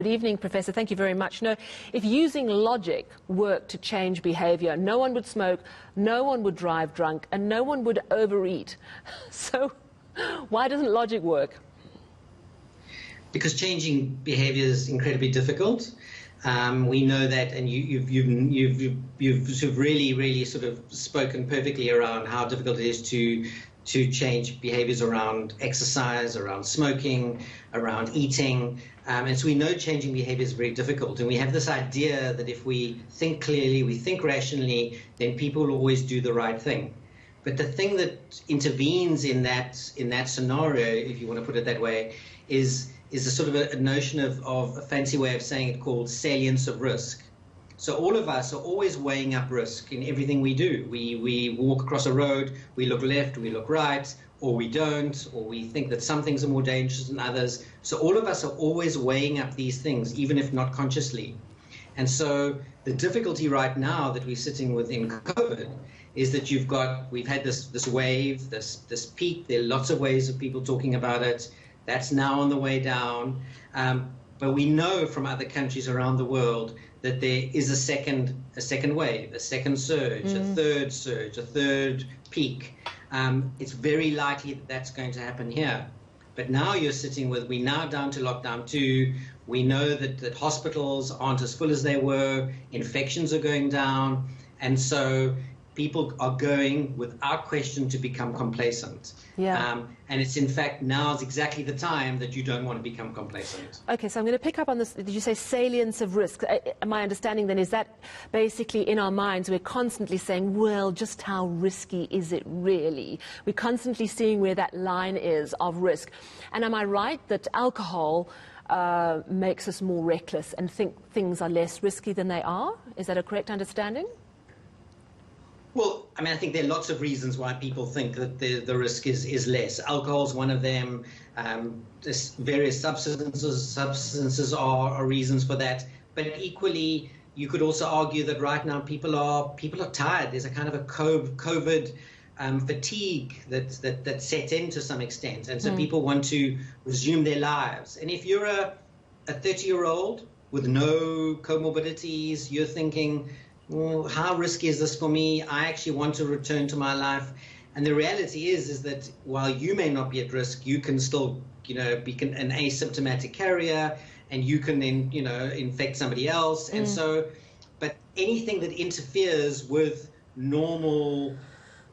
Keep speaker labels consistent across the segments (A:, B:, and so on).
A: Good evening, Professor. Thank you very much. No, if using logic worked to change behaviour, no one would smoke, no one would drive drunk, and no one would overeat. So why doesn't logic work?
B: Because changing behaviour is incredibly difficult. We know that, and you've sort of really sort of spoken perfectly around how difficult it is to change behaviours around exercise, around smoking, around eating. And so we know changing behaviour is very difficult. And we have this idea that if we think clearly, we think rationally, then people will always do the right thing. But the thing that intervenes in that scenario, if you want to put it that way, is a sort of a notion of a fancy way of saying it called salience of risk. So all of us are always weighing up risk in everything we do. We walk across a road, we look left, we look right, or we don't, or we think that some things are more dangerous than others. So all of us are always weighing up these things, even if not consciously. And so the difficulty right now that we're sitting with in COVID is that we've had this wave, this peak. There are lots of ways of people talking about it. That's now on the way down. But we know from other countries around the world that there is a second wave, a second surge, a third surge, a third peak. It's very likely that that's going to happen here. But now you're sitting with, we're now down to lockdown 2. We know that hospitals aren't as full as they were. Infections are going down. And so people are going, without question, to become complacent.
A: Yeah.
B: And it's, in fact, now is exactly the time that you don't want to become complacent.
A: Okay, so I'm going to pick up on this. Did you say salience of risk? My understanding then is that basically in our minds we're constantly saying, well, just how risky is it really? We're constantly seeing where that line is of risk. And am I right that alcohol makes us more reckless and think things are less risky than they are? Is that a correct understanding?
B: Well, I mean, I think there are lots of reasons why people think that the risk is less. Alcohol is one of them. Various substances are reasons for that. But equally, you could also argue that right now people are tired. There's a kind of a COVID fatigue that set in to some extent, and so people want to resume their lives. And if you're a 30-year-old with no comorbidities, you're thinking, well, how risky is this for me? I actually want to return to my life. And the reality is that while you may not be at risk, you can still, be an asymptomatic carrier, and you can then, infect somebody else. And so, but anything that interferes with normal,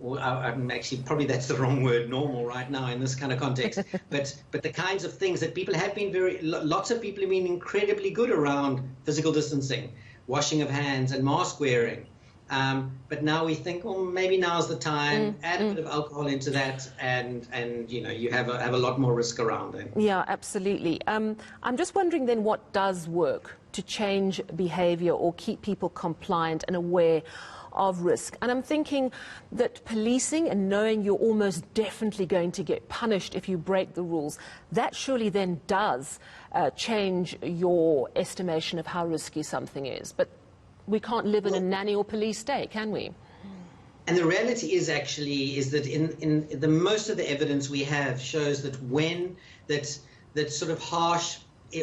B: or I'm actually, probably that's the wrong word, normal right now in this kind of context, but the kinds of things that people have been lots of people have been incredibly good around physical distancing, washing of hands and mask wearing. But now we think, well, maybe now's the time, add a bit of alcohol into that, and you have a lot more risk around it.
A: Yeah, absolutely. I'm just wondering then what does work to change behavior or keep people compliant and aware of risk. And I'm thinking that policing and knowing you're almost definitely going to get punished if you break the rules, that surely then does change your estimation of how risky something is. But we can't live in a nanny or police state, can we?
B: And the reality is that in the most of the evidence we have shows that when that sort of harsh,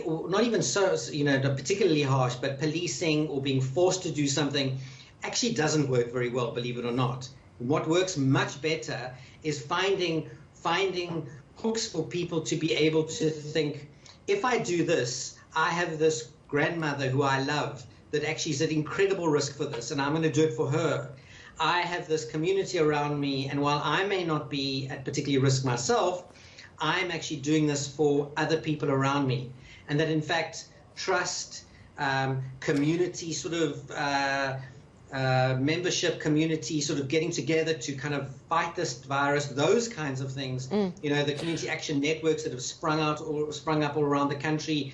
B: or not even so, particularly harsh, but policing or being forced to do something actually doesn't work very well, believe it or not. What works much better is finding hooks for people to be able to think, if I do this, I have this grandmother who I love that actually is at incredible risk for this, and I'm going to do it for her. I have this community around me, and while I may not be at particular risk myself, I'm actually doing this for other people around me. And that, in fact, trust, community sort of membership, community sort of getting together to kind of fight this virus, those kinds of things. The community action networks that have sprung up all around the country.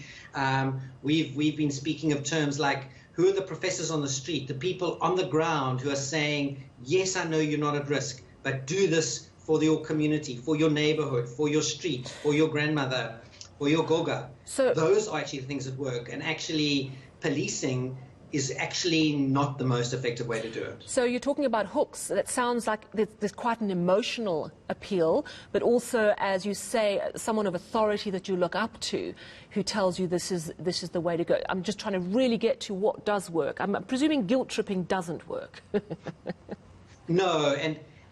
B: We've been speaking of terms like, who are the professors on the street, the people on the ground who are saying, yes, I know you're not at risk, but do this for your community, for your neighborhood, for your street, for your grandmother, for your goga. So those are actually the things that work. And actually policing is actually not the most effective way to do it.
A: So you're talking about hooks. That sounds like there's quite an emotional appeal, but also, as you say, someone of authority that you look up to who tells you this is the way to go. I'm just trying to really get to what does work. I'm presuming guilt tripping doesn't work.
B: No,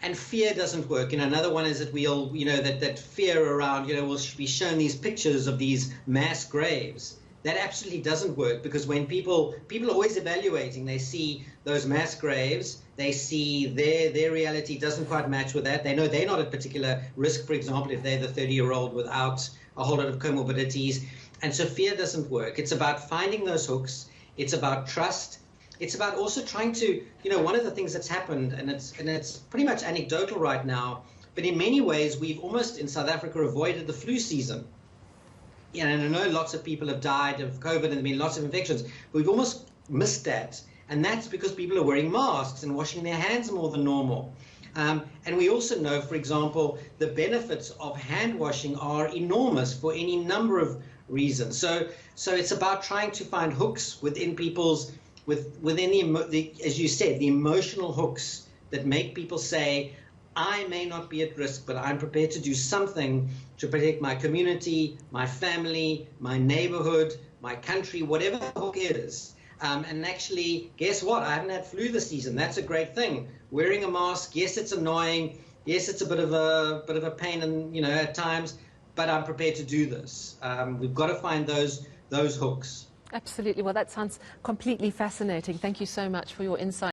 B: and fear doesn't work. Another one is that we'll, that fear around, we'll be shown these pictures of these mass graves. That absolutely doesn't work, because when people are always evaluating, they see those mass graves, they see their reality doesn't quite match with that. They know they're not at particular risk, for example, if they're the 30-year-old without a whole lot of comorbidities. And so fear doesn't work. It's about finding those hooks. It's about trust. It's about also trying to, one of the things that's happened, and it's pretty much anecdotal right now, but in many ways we've almost in South Africa avoided the flu season. And I know lots of people have died of COVID and there have been lots of infections, but we've almost missed that. And that's because people are wearing masks and washing their hands more than normal. And we also know, for example, the benefits of hand washing are enormous for any number of reasons. So it's about trying to find hooks within people's, within the, as you said, the emotional hooks that make people say, I may not be at risk, but I'm prepared to do something to protect my community, my family, my neighborhood, my country, whatever the hook is. And actually, guess what? I haven't had flu this season. That's a great thing. Wearing a mask, yes, it's annoying. Yes, it's a bit of a pain, and at times, but I'm prepared to do this. We've got to find those hooks.
A: Absolutely. Well, that sounds completely fascinating. Thank you so much for your insight.